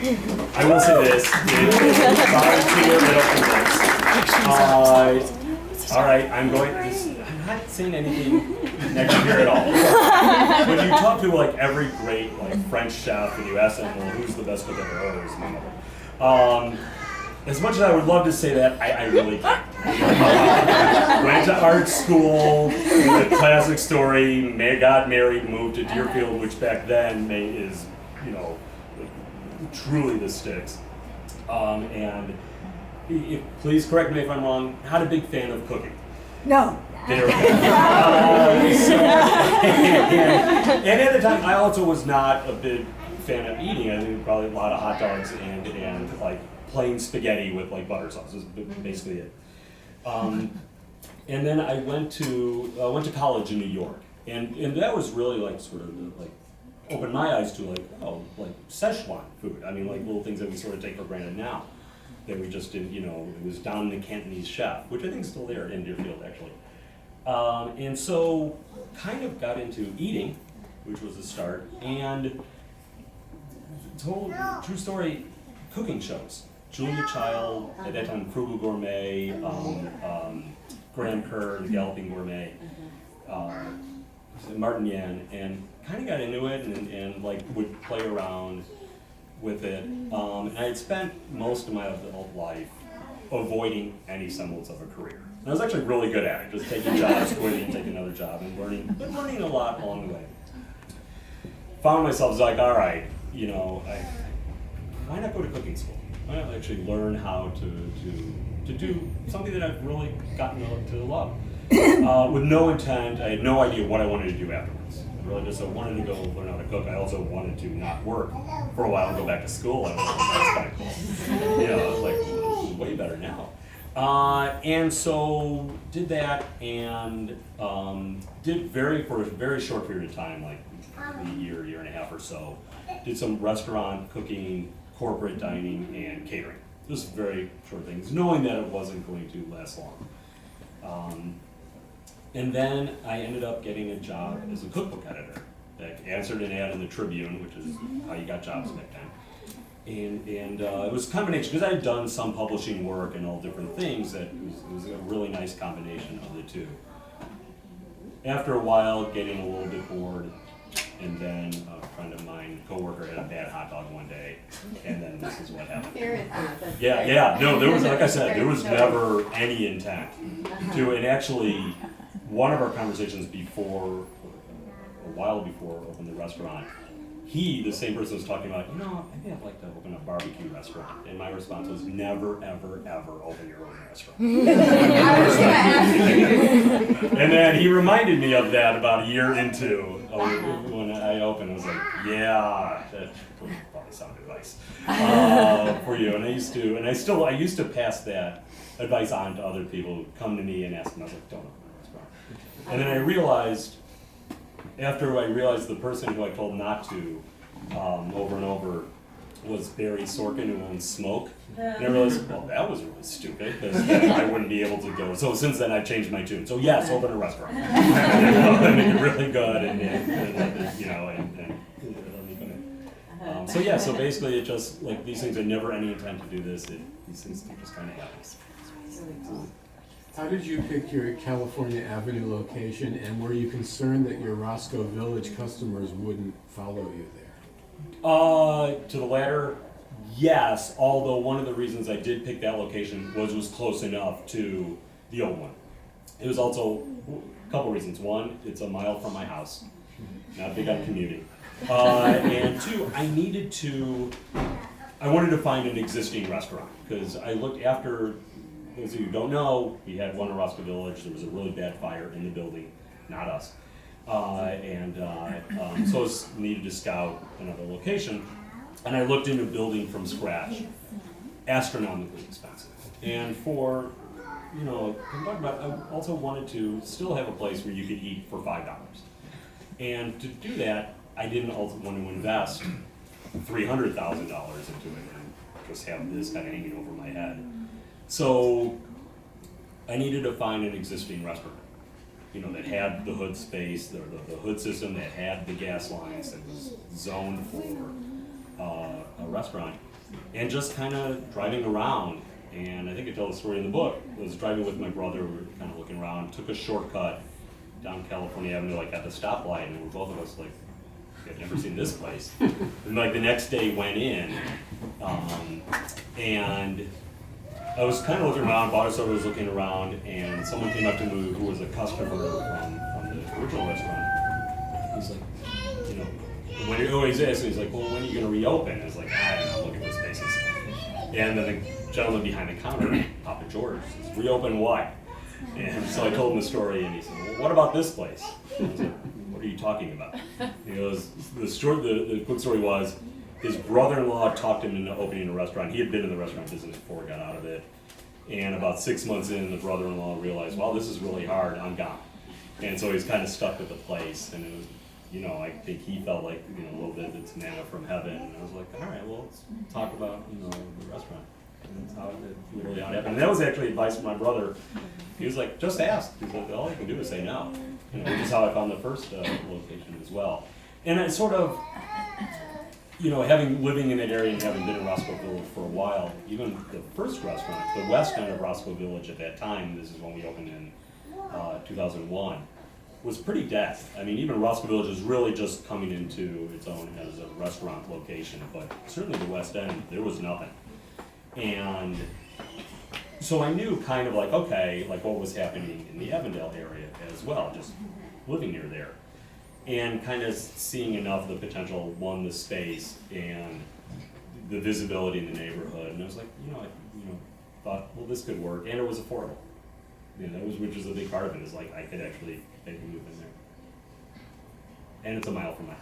I will say this, all right, I'm not saying anything negative here at all. When you talk to like every great like French chef and you ask them, well, who's the best cook ever? Oh, it's my mother. As much as I would love to say that, I really can't. Went to art school, the classic story, got married, moved to Deerfield, which back then is, truly the sticks. And please correct me if I'm wrong, not a big fan of cooking. No. There we go. And at the time, I also was not a big fan of eating. I think probably a lot of hot dogs and like plain spaghetti with like butter sauce is basically it. And then I went to college in New York, and that was really like sort of like opened my eyes to like Szechuan food. I mean, like little things that we sort of take for granted now that we just didn't, it was Don the Cantonese chef, which I think is still there in Deerfield actually. And so kind of got into eating, which was the start, and true story, cooking shows. Julia Child, at that time Frugal Gourmet, Graham Kerr, The Galloping Gourmet, Martin Yan, and kind of got into it and like would play around with it. And I had spent most of my adult life avoiding any semblance of a career. And I was actually really good at it, just taking jobs, quitting, taking another job, and learning a lot along the way. Found myself like, all right, why not go to cooking school? Why not actually learn how to do something that I've really gotten to love? With no intent, I had no idea what I wanted to do afterwards. I really just wanted to go learn how to cook. I also wanted to not work for a while and go back to school. I was like, that's kind of cool. I was like, this is way better now. And so did that and did for a very short period of time, like a year and a half or so, did some restaurant cooking, corporate dining, and catering. Just very short things, knowing that it wasn't going to last long. And then I ended up getting a job as a cookbook editor that answered an ad in the Tribune, which is how you got jobs back then. And it was a combination, because I had done some publishing work and all different things, that it was a really nice combination of the two. After a while, getting a little bit bored, and then a friend of mine, coworker, had a bad hot dog one day, and then this is what happened. No, there was, like I said, there was never any intent to, and actually, one of our conversations before, a while before I opened the restaurant, the same person was talking about, maybe I'd like to open a barbecue restaurant. And my response was, never, ever, ever open your own restaurant. And then he reminded me of that about a year into when I opened. I was like, yeah, that's probably sound advice for you. And I used to pass that advice on to other people who come to me and ask them. I was like, don't open a restaurant. And then I realized, after I realized the person who I told not to over and over was Barry Sorkin, who owns Smoke. And I realized, well, that was really stupid, because I wouldn't be able to go. So since then, I've changed my tune. So yes, open a restaurant. And make it really good, so basically it just, like, these things, I never any intent to do this. These things just kind of happen. How did you pick your California Avenue location, and were you concerned that your Roscoe Village customers wouldn't follow you there? To the latter, yes, although one of the reasons I did pick that location was it was close enough to the old one. It was also a couple reasons. One, it's a mile from my house, not big on commuting. And two, I wanted to find an existing restaurant, because I looked after. Those of you who don't know, we had one in Roscoe Village. There was a really bad fire in the building, not us. So I needed to scout another location. And I looked into building from scratch, astronomically expensive. And for, I also wanted to still have a place where you could eat for $5. And to do that, I didn't also want to invest $300,000 into it and just have this kind of hanging over my head. So I needed to find an existing restaurant, that had the hood space, the hood system, that had the gas lines, that was zoned for a restaurant. and just kind of driving around. And I think I tell the story in the book. I was driving with my brother, we were kind of looking around, took a shortcut down California Avenue, like at the stoplight, and we were both of us like, I've never seen this place. And like the next day went in, and I was kind of looking around, bar soda was looking around, and someone came up to me who was a customer from the original restaurant. He's like, you know, when it always is, he's like, well, when are you going to reopen? I was like, I don't know, looking for spaces. And then the gentleman behind the counter, Papa George, says, reopen what? And so I told him the story, and he said, well, what about this place? And I was like, what are you talking about? He goes, the quick story was, his brother-in-law talked him into opening a restaurant. He had been in the restaurant business before he got out of it. And about 6 months in, the brother-in-law realized, wow, this is really hard, I'm gone. And so he's kind of stuck with the place. And it was, you know, I think he felt like, you know, a little bit, it's manna from heaven. And I was like, all right, well, let's talk about, you know, the restaurant. And that's how it really happened. And that was actually advice from my brother. He was like, just ask. He's like, all you can do is say no. You know, which is how I found the first location as well. And I sort of, you know, living in that area and having been in Roscoe Village for a while, even the first restaurant, the west end of Roscoe Village at that time, this is when we opened in 2001, was pretty dead. I mean, even Roscoe Village is really just coming into its own as a restaurant location, but certainly the west end, there was nothing. And so I knew kind of like, okay, like what was happening in the Avondale area as well, just living near there. And kind of seeing enough of the potential, one, the space and the visibility in the neighborhood. And I was like, you know, thought, well, this could work. And it was affordable. You know, which is a big part of it, is like I could actually maybe move in there. And it's a mile from my house.